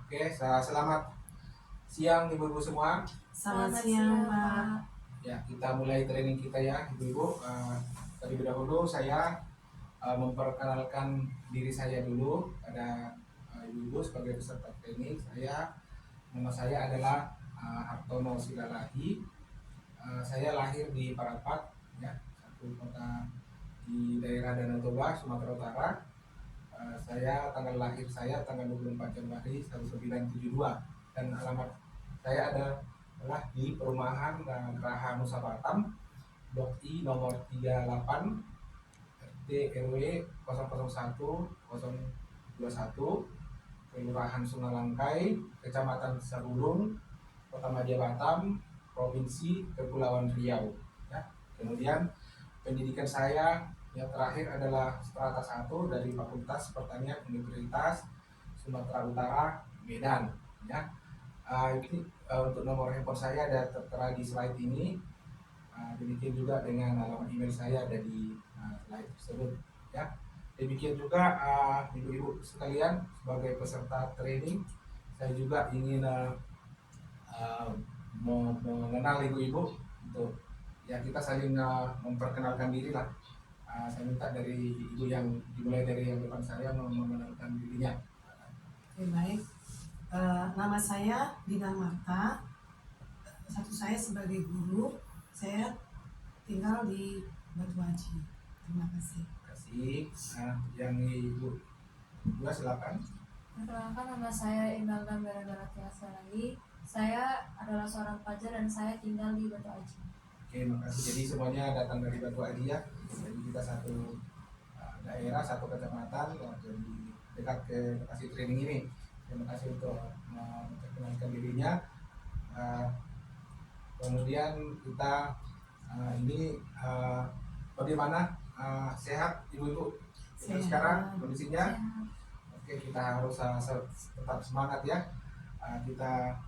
Oke, selamat siang ibu-ibu semua. Selamat siang, Pak. Ya, kita mulai training kita ya ibu-ibu. Terlebih dahulu saya memperkenalkan diri saya dulu pada ibu-ibu sebagai peserta training. Nama saya adalah Hartono Silalahi. Saya lahir di Parapat, ya, satu kota di daerah Danau Toba, Sumatera Utara. Tanggal lahir saya tanggal 24 Januari 1972 dan alamat saya adalah di perumahan Geraha Nusa Batam, Blok I nomor 38, RT RW 001 Kelurahan Sungalangkai, Kecamatan Sabulung, Kota Madya Batam, Provinsi Kepulauan Riau. Ya. Kemudian pendidikan saya yang terakhir adalah strata 1 dari Fakultas Pertanian Universitas Sumatera Utara, Medan. Ya. Untuk nomor handphone saya ada tertera di slide ini. Demikian juga dengan alamat email saya ada di slide tersebut. Ya. Demikian juga ibu-ibu sekalian, sebagai peserta training, saya juga ingin mengenal ibu-ibu untuk ya kita saling memperkenalkan diri lah. Saya minta dari ibu yang dimulai dari yang depan saya mengenalkan dirinya. Oke, baik. Nama saya Dina Marta. Satu saya sebagai guru. Saya tinggal di Batu Haji. Terima kasih. Yang ibu dua silakan. Perkenalkan, nama saya Imelda Meragara Tiasalagi. Saya adalah seorang pelajar dan saya tinggal di Batu Haji. Oke, makasih. Jadi semuanya datang dari Batu Haji ya. Jadi kita satu daerah, satu kecamatan dari dekat ke lokasi training ini. Terima kasih untuk memperkenalkan dirinya. Kemudian kita ini bagaimana sehat ibu-ibu sekarang kondisinya? Oke, kita harus tetap semangat ya. Kita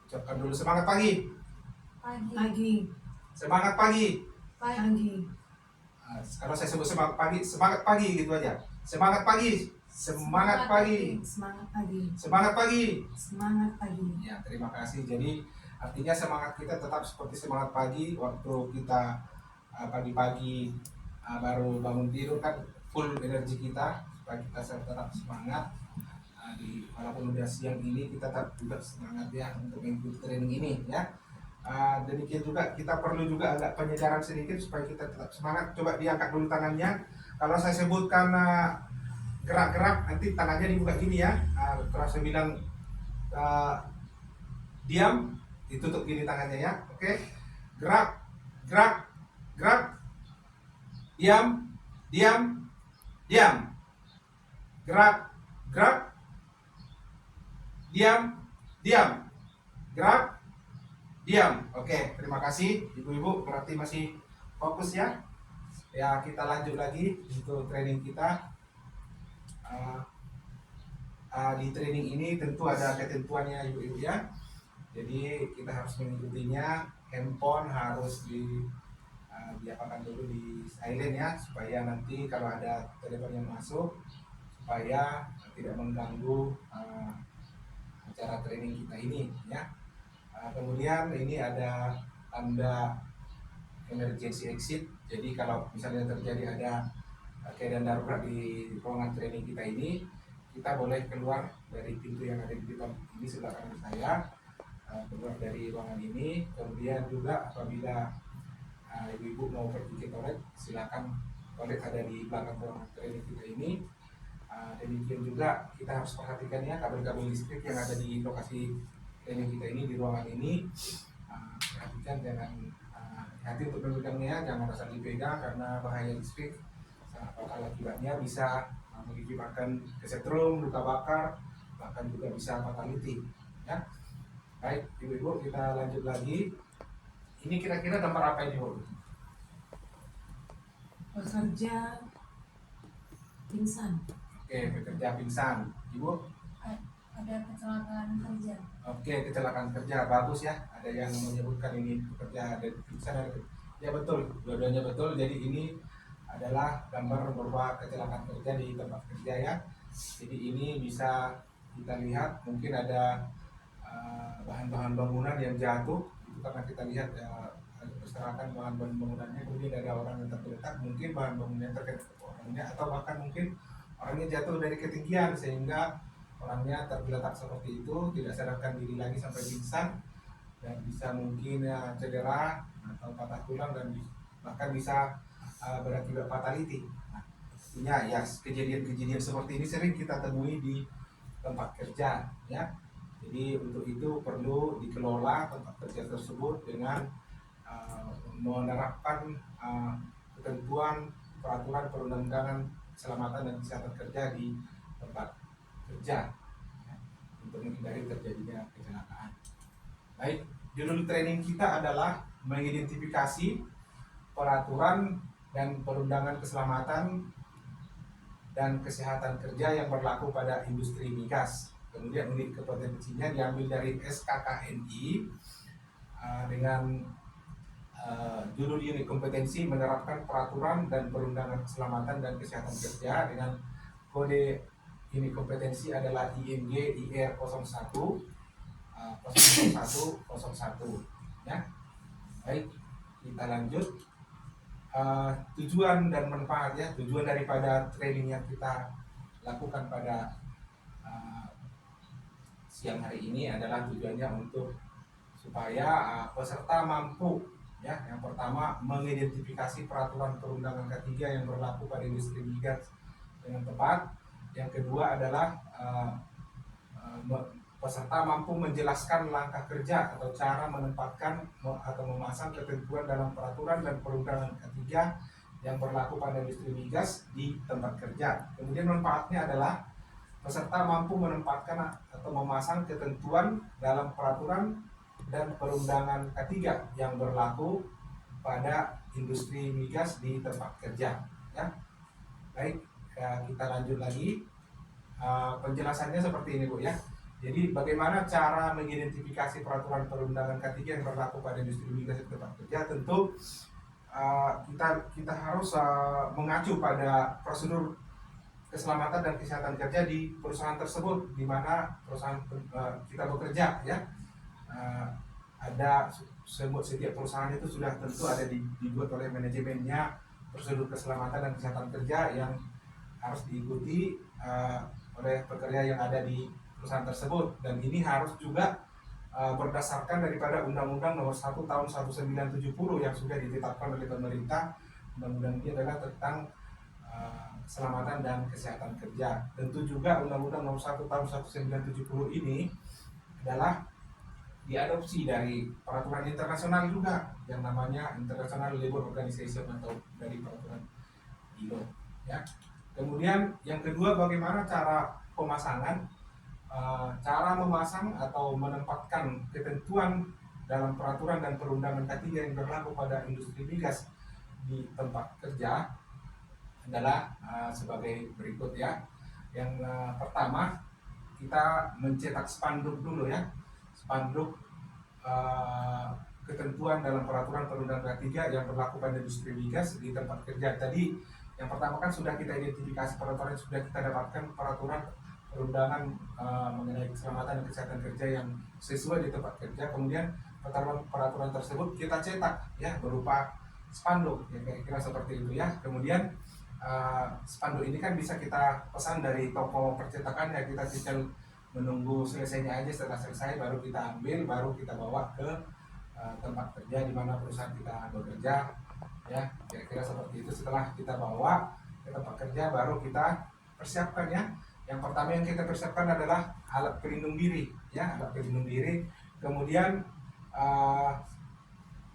ucapkan dulu semangat pagi. Pagi. Semangat pagi. Pagi. Kalau saya sebut semangat pagi gitu aja. Semangat pagi. Semangat pagi. Semangat pagi. Semangat pagi. Semangat pagi. Ya, terima kasih. Jadi artinya semangat kita tetap seperti semangat pagi waktu kita pagi-pagi baru bangun tidur kan full energi kita supaya kita tetap semangat. Walaupun udah siang ini kita tetap juga semangat ya untuk mengikuti training ini ya. Demikian juga kita perlu juga agak penyegaran sedikit supaya kita tetap semangat. Coba diangkat dulu tangannya. Kalau saya sebutkan gerak-gerak nanti tangannya dibuka gini ya. Kalau saya bilang diam, ditutup gini tangannya ya. Oke. Gerak, gerak, gerak. Diam, diam, diam. Gerak, gerak. Diam, diam. Gerak, diam. Oke, terima kasih ibu-ibu, berarti masih fokus ya. Ya, kita lanjut lagi untuk training kita. Di training ini tentu ada ketentuannya ibu-ibu ya. Jadi kita harus mengikutinya. Handphone harus diapakan dulu di silent ya, supaya nanti kalau ada telepon yang masuk supaya tidak mengganggu acara training kita ini ya. Kemudian ini ada tanda emergency exit. Jadi kalau misalnya terjadi ada keadaan darurat di ruangan training kita ini, kita boleh keluar dari pintu yang ada di depan ini sebelah kanan saya, keluar dari ruangan ini. Kemudian juga apabila ibu-ibu mau pergi ke toilet, silakan, toilet ada di belakang ruangan training kita ini. Demikian juga kita harus perhatikan ya kabel-kabel listrik yang ada di lokasi training kita ini, di ruangan ini. Perhatikan, jangan hati untuk memegangnya, jangan asal dipegang karena bahaya listrik. Sangat fatal akibatnya, bisa mengakibatkan kesetrum, luka bakar, bahkan juga bisa fatality ya. Baik ibu-ibu, kita lanjut lagi. Ini kira-kira gambar apa ini Bu? Pekerja pingsan. Oke, pekerja pingsan. Ibu? Ada kecelakaan kerja. Oke, kecelakaan kerja, bagus ya. Ada yang menyebutkan ini pekerja dan pingsan. Ya betul, dua-duanya betul. Jadi ini adalah gambar berupa kecelakaan kerja di tempat kerja ya. Jadi ini bisa kita lihat mungkin ada bahan-bahan bangunan yang jatuh itu karena kita lihat berserakan bahan-bahan bangunannya, kemudian ada orang yang tergeletak, mungkin bahan bangunannya terkena orangnya, atau bahkan mungkin orangnya jatuh dari ketinggian sehingga orangnya tergeletak seperti itu, tidak sadarkan diri lagi sampai pingsan, dan bisa mungkin cedera atau patah tulang, dan bahkan bisa berakibat fatality. Nah, ya kejadian-kejadian seperti ini sering kita temui di tempat kerja ya. Jadi untuk itu perlu dikelola tempat kerja tersebut dengan menerapkan ketentuan peraturan perundang-undangan keselamatan dan kesehatan kerja di tempat kerja ya, untuk menghindari terjadinya kecelakaan. Baik, judul training kita adalah mengidentifikasi peraturan dan perundangan keselamatan dan kesehatan kerja yang berlaku pada industri migas. Kemudian unit kompetensinya diambil dari SKKNI dengan judul unit kompetensi menerapkan peraturan dan perundangan keselamatan dan kesehatan kerja, dengan kode unit kompetensi adalah ING IR 01 0101 ya. Baik, kita lanjut. Tujuan dan manfaat ya, tujuan daripada training yang kita lakukan pada siang hari ini adalah tujuannya untuk supaya peserta mampu ya, yang pertama mengidentifikasi peraturan perundangan ketiga yang berlaku pada industri migas dengan tepat. Yang kedua adalah peserta mampu menjelaskan langkah kerja atau cara menempatkan atau memasang ketentuan dalam peraturan dan perundangan ketiga yang berlaku pada industri migas di tempat kerja. Kemudian manfaatnya adalah peserta mampu menempatkan atau memasang ketentuan dalam peraturan dan perundangan ketiga yang berlaku pada industri migas di tempat kerja ya. Baik, kita lanjut lagi. Penjelasannya seperti ini Bu ya. Jadi bagaimana cara mengidentifikasi peraturan perundangan ketiga yang berlaku pada industri migas di tempat kerja? Tentu kita harus mengacu pada prosedur keselamatan dan kesehatan kerja di perusahaan tersebut, di mana perusahaan kita bekerja ya. Ada setiap perusahaan itu sudah tentu ada dibuat oleh manajemennya prosedur keselamatan dan kesehatan kerja yang harus diikuti oleh pekerja yang ada di perusahaan tersebut, dan ini harus juga berdasarkan daripada Undang-Undang Nomor 1 Tahun 1970 yang sudah ditetapkan oleh pemerintah. Undang-undang ini adalah tentang keselamatan dan kesehatan kerja. Tentu juga Undang-Undang Nomor 1 Tahun 1970 ini adalah diadopsi dari peraturan internasional juga yang namanya International Labour Organization atau dari peraturan ILO ya. Kemudian yang kedua, bagaimana cara pemasangan, cara memasang atau menempatkan ketentuan dalam peraturan dan perundangan ketiga yang berlaku pada industri migas di tempat kerja adalah sebagai berikut ya. Yang pertama, kita mencetak spanduk dulu ya, spanduk ketentuan dalam peraturan perundangan ketiga yang berlaku pada industri migas di tempat kerja. Tadi yang pertama kan sudah kita identifikasi peraturan, sudah kita dapatkan peraturan perundangan mengenai keselamatan dan kesehatan kerja yang sesuai di tempat kerja. Kemudian peraturan tersebut kita cetak ya berupa spanduk ya, kira-kira seperti itu ya. Kemudian spanduk ini kan bisa kita pesan dari toko percetakannya, kita tinggal menunggu selesainya aja. Setelah selesai baru kita ambil, baru kita bawa ke tempat kerja di mana perusahaan kita bekerja ya, kira-kira seperti itu. Setelah kita bawa ke tempat kerja baru kita persiapkan ya. Yang pertama yang kita persiapkan adalah alat pelindung diri ya, alat pelindung diri. Kemudian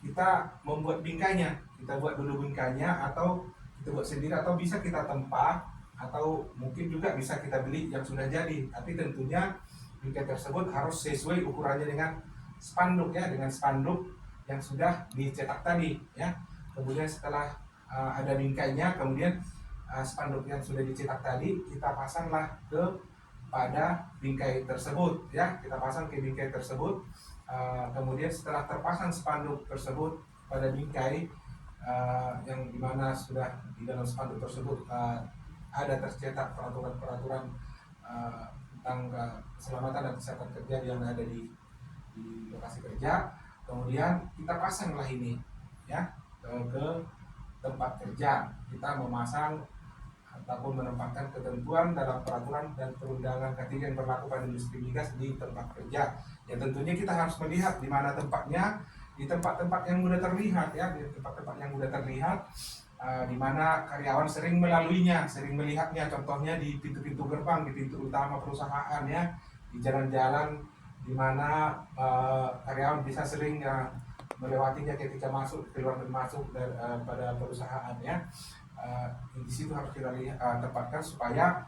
kita membuat bingkainya, kita buat dulu bingkainya atau kita buat sendiri, atau bisa kita tempa, atau mungkin juga bisa kita beli yang sudah jadi. Tapi tentunya bingkai tersebut harus sesuai ukurannya dengan spanduk ya, dengan spanduk yang sudah dicetak tadi ya. Kemudian setelah ada bingkainya, kemudian spanduk yang sudah dicetak tadi kita pasanglah ke pada bingkai tersebut ya, kita pasang ke bingkai tersebut. Kemudian setelah terpasang spanduk tersebut pada bingkai yang dimana sudah di dalam spanduk tersebut ada tercetak peraturan-peraturan tentang keselamatan dan kesehatan kerja yang ada di lokasi kerja. Kemudian kita pasanglah ini ya ke tempat kerja. Kita memasang ataupun menempatkan ketentuan dalam peraturan dan perundangan ketiga yang berlaku pada industri migas di tempat kerja. Ya tentunya kita harus melihat di mana tempatnya, di tempat-tempat yang mudah terlihat ya, di tempat-tempat yang mudah terlihat, di mana karyawan sering melaluinya, sering melihatnya. Contohnya di pintu-pintu gerbang, di pintu utama perusahaan ya, di jalan-jalan di mana karyawan bisa sering melewatinya ketika masuk, keluar dan masuk pada perusahaan ya. Di situ harus kita tempatkan supaya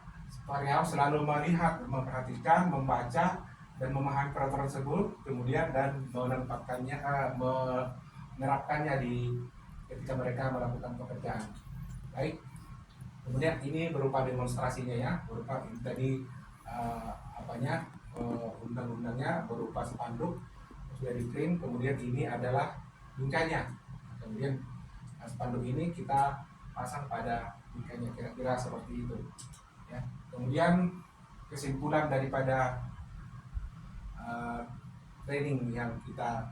karyawan selalu melihat, memperhatikan, membaca dan memahami peraturan tersebut, kemudian dan menempatkannya, menerapkannya di ketika mereka melakukan pekerjaan. Baik, kemudian ini berupa demonstrasinya ya, berupa tadi undang-undangnya berupa spanduk sudah di print, kemudian ini adalah bingkainya. Kemudian spanduk ini kita pasang pada bingkainya, kira-kira seperti itu ya. Kemudian kesimpulan daripada training yang kita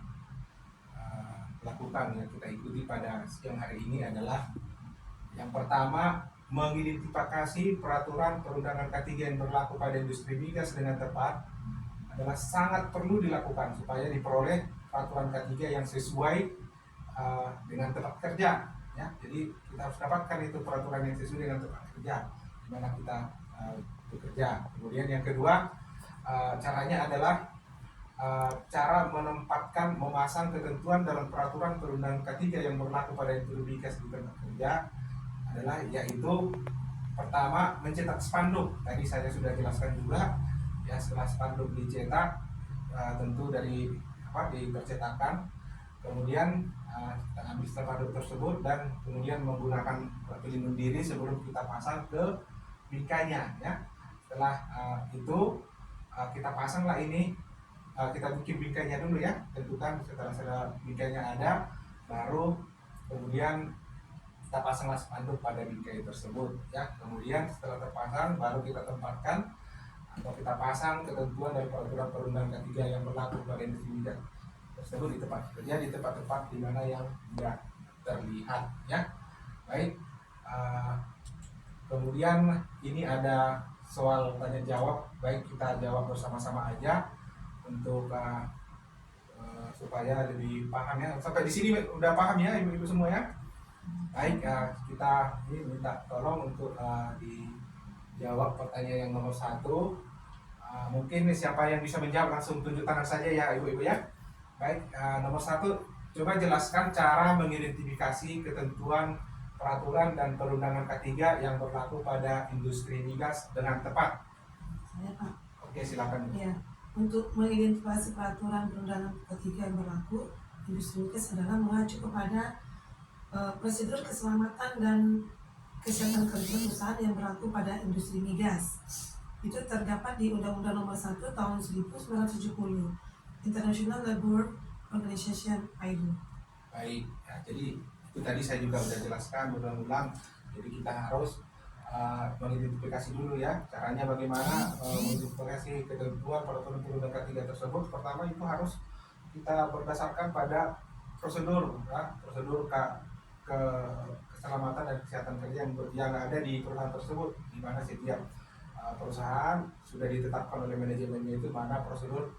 lakukan, yang kita ikuti pada siang hari ini adalah yang pertama, mengidentifikasi peraturan perundangan K3 yang berlaku pada industri migas dengan tepat adalah sangat perlu dilakukan supaya diperoleh peraturan K3 yang sesuai dengan tempat kerja ya. Jadi kita harus dapatkan itu peraturan yang sesuai dengan tempat kerja di mana kita bekerja. Kemudian yang kedua, caranya adalah cara menempatkan, memasang ketentuan dalam peraturan perundangan K3 yang berlaku pada industri migas di tempat kerja adalah yaitu pertama, mencetak spanduk. Tadi saya sudah jelaskan juga ya, setelah spanduk dicetak tentu dari dipercetakan, kemudian kita ambil spanduk tersebut dan kemudian menggunakan pelindung diri sebelum kita pasang ke bingkainya ya. Setelah itu kita pasanglah ini, kita bikin bingkainya dulu ya, tentukan setelah bingkainya ada, baru kemudian kita pasanglah spanduk pada bingkai tersebut ya. Kemudian setelah terpasang baru kita tempatkan atau kita pasang ketentuan dari peraturan perundangan ketiga yang berlaku pada industri migas tersebut di tempat kerja, di tempat-tempat di mana yang tidak terlihat ya. Baik, kemudian ini ada soal tanya jawab, baik kita jawab bersama-sama aja untuk supaya lebih paham ya. Sampai di sini udah paham ya ibu-ibu semua ya. Baik, kita ini minta tolong untuk dijawab pertanyaan yang nomor 1. Mungkin siapa yang bisa menjawab langsung tunjuk tangan saja ya ibu-ibu ya. Baik, nomor 1, coba jelaskan cara mengidentifikasi ketentuan peraturan dan perundangan K3 yang berlaku pada industri migas dengan tepat. Saya Pak. Oke, silakan. Ya, untuk mengidentifikasi peraturan perundangan K3 yang berlaku industri migas adalah mengacu kepada prosedur keselamatan dan kesehatan kerja perusahaan yang berlaku pada industri migas. Itu terdapat di Undang-Undang Nomor 1 Tahun 1970, International Labour Organization ILO. Baik, ya, jadi itu tadi saya juga sudah jelaskan berulang-ulang. Jadi kita harus mengidentifikasi dulu ya, caranya bagaimana mengidentifikasi ketentuan peraturan perundangan K3 tersebut. Pertama itu harus kita berdasarkan pada prosedur ya, prosedur keselamatan dan kesehatan kerja yang ada di perusahaan tersebut, di mana setiap perusahaan sudah ditetapkan oleh manajemennya itu mana prosedur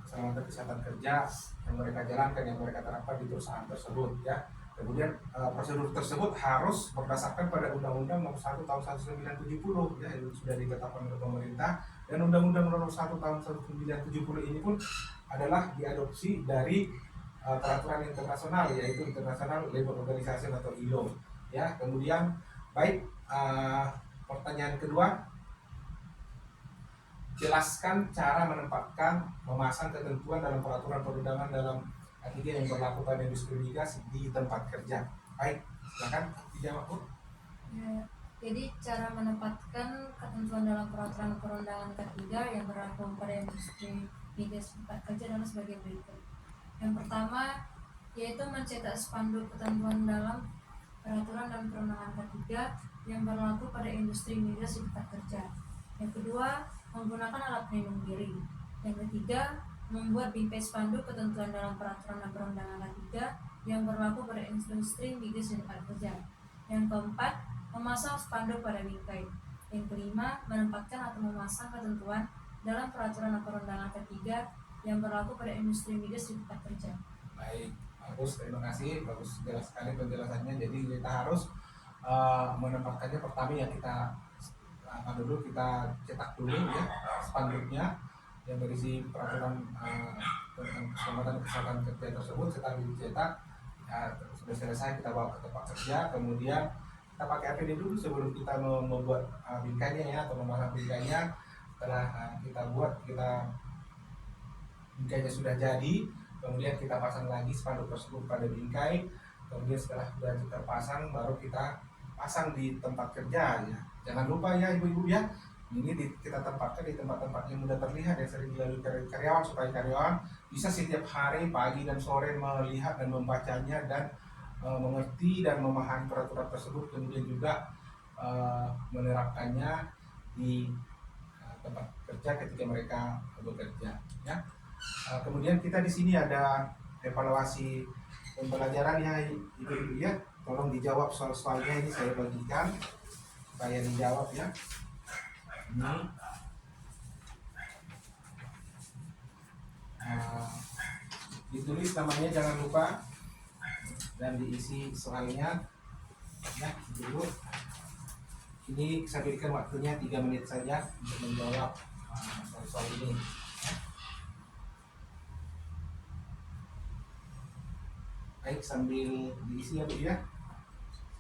keselamatan kesehatan kerja yang mereka jalankan, yang mereka terapkan di perusahaan tersebut ya. Kemudian prosedur tersebut harus berdasarkan pada Undang-Undang Nomor 1 Tahun 1970 ya, itu sudah ditetapkan oleh pemerintah, dan Undang-Undang Nomor 1 Tahun 1970 ini pun adalah diadopsi dari peraturan internasional, yaitu International Labour Organization atau ILO ya. Kemudian baik, pertanyaan kedua, jelaskan cara menempatkan, memasang ketentuan dalam peraturan perundangan dalam K3 yang berlaku pada industri migas di tempat kerja. Baik, silakan dijawab Bu. Ya, jadi cara menempatkan ketentuan dalam peraturan perundangan K3 yang berlaku pada industri migas di tempat kerja adalah sebagai berikut. Yang pertama yaitu mencetak spanduk ketentuan dalam peraturan dan perundangan K3 yang berlaku pada industri migas di tempat kerja. Yang kedua, menggunakan alat pelindung diri. Yang ketiga, membuat bingkai spanduk ketentuan dalam peraturan dan perundangan K3 yang berlaku pada industri migas dan tempat kerja. Yang keempat, memasang spanduk pada bingkai. Yang kelima, menempatkan atau memasang ketentuan dalam peraturan dan perundangan K3 yang berlaku pada industri migas di tempat kerja. Baik, bagus, terima kasih, bagus jelas sekali penjelasannya. Jadi kita harus menempatkannya. Pertama ya kita dulu kita cetak dulu ya spanduknya yang berisi peraturan tentang keselamatan dan kesehatan kerja tersebut. Setelah dicetak ya, sudah selesai kita bawa ke tempat kerja, kemudian kita pakai APD dulu sebelum kita membuat bingkainya ya, atau memasang bingkainya. Setelah kita bingkainya sudah jadi, kemudian kita pasang lagi spanduk tersebut pada bingkai. Kemudian setelah sudah terpasang, baru kita pasang di tempat kerja ya. Jangan lupa ya ibu-ibu ya, ini kita tempatkan di tempat-tempat yang mudah terlihat yang sering dilalui karyawan, supaya karyawan bisa setiap hari pagi dan sore melihat dan membacanya dan mengerti dan memahami peraturan tersebut, kemudian juga menerapkannya di tempat kerja ketika mereka bekerja ya. Kemudian kita di sini ada evaluasi pembelajaran ya ibu-ibu ya. Tolong dijawab soal-soalnya, ini saya bagikan supaya dijawab ya. Ini ditulis namanya jangan lupa dan diisi soalnya ya dulu. Ini saya berikan waktunya 3 menit saja untuk menjawab soal ini. Baik, sambil diisi ya Bu ya.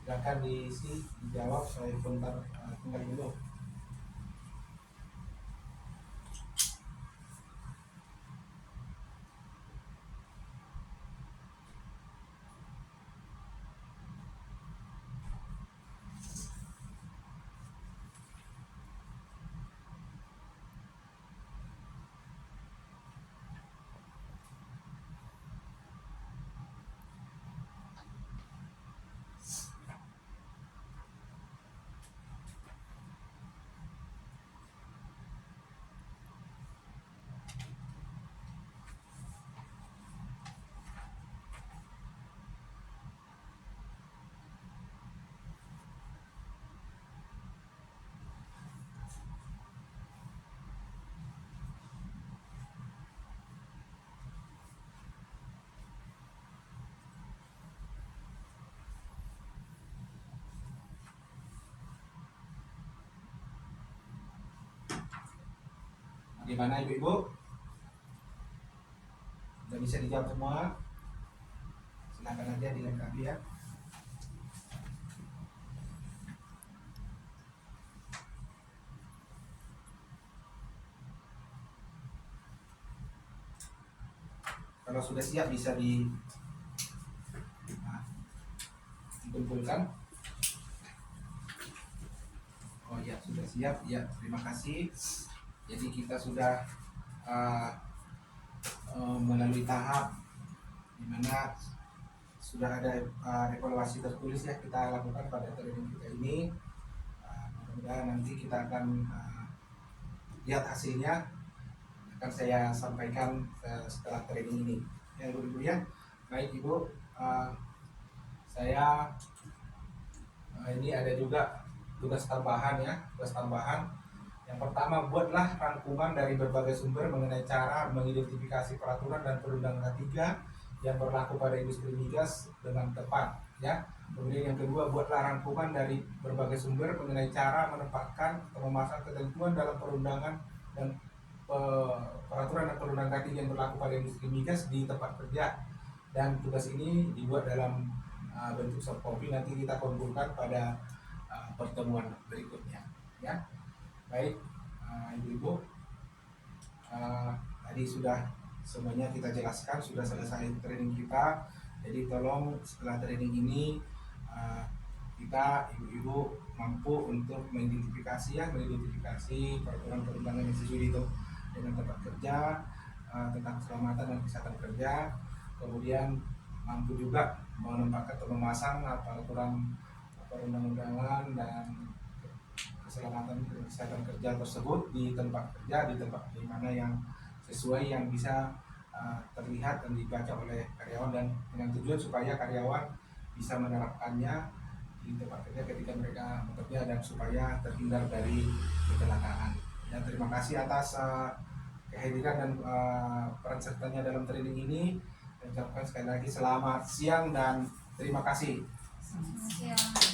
Silakan diisi, dijawab, saya bentar tinggal dulu. Bagaimana ibu-ibu? Sudah bisa dijawab semua? Silakan aja dilengkapi ya. Kalau sudah siap bisa dikumpulkan. Oh ya, sudah siap ya, terima kasih. Jadi kita sudah melalui tahap dimana sudah ada evaluasi tertulis ya kita lakukan pada training kita ini. Mudah-mudahan nanti kita akan lihat hasilnya, akan saya sampaikan setelah training ini ya ibu-ibu ya. Baik ibu, saya ini ada juga tugas tambahan ya, tugas tambahan. Yang pertama, buatlah rangkuman dari berbagai sumber mengenai cara mengidentifikasi peraturan dan perundangan K3 yang berlaku pada industri migas dengan tepat ya. Kemudian yang kedua, buatlah rangkuman dari berbagai sumber mengenai cara menempatkan atau memasang ketentuan dalam perundangan dan peraturan dan perundangan K3 yang berlaku pada industri migas di tempat kerja. Dan tugas ini dibuat dalam bentuk soft copy, nanti kita kumpulkan pada pertemuan berikutnya ya. Baik ibu-ibu, tadi sudah semuanya kita jelaskan, sudah selesai training kita. Jadi tolong setelah training ini kita ibu-ibu mampu untuk mengidentifikasi peraturan perundangan yang sesuai itu dengan tempat kerja, tentang keselamatan dan kesehatan kerja. Kemudian mampu juga menempatkan atau memasang peraturan perundang-undangan dan keselamatan dan kesehatan kerja tersebut di tempat kerja, di tempat di mana yang sesuai, yang bisa terlihat dan dibaca oleh karyawan, dan dengan tujuan supaya karyawan bisa menerapkannya di tempat kerja ketika mereka bekerja dan supaya terhindar dari kecelakaan. Dan terima kasih atas kehadiran dan peran sertanya dalam training ini. Dan ucapkan sekali lagi selamat siang dan terima kasih. Selamat siang.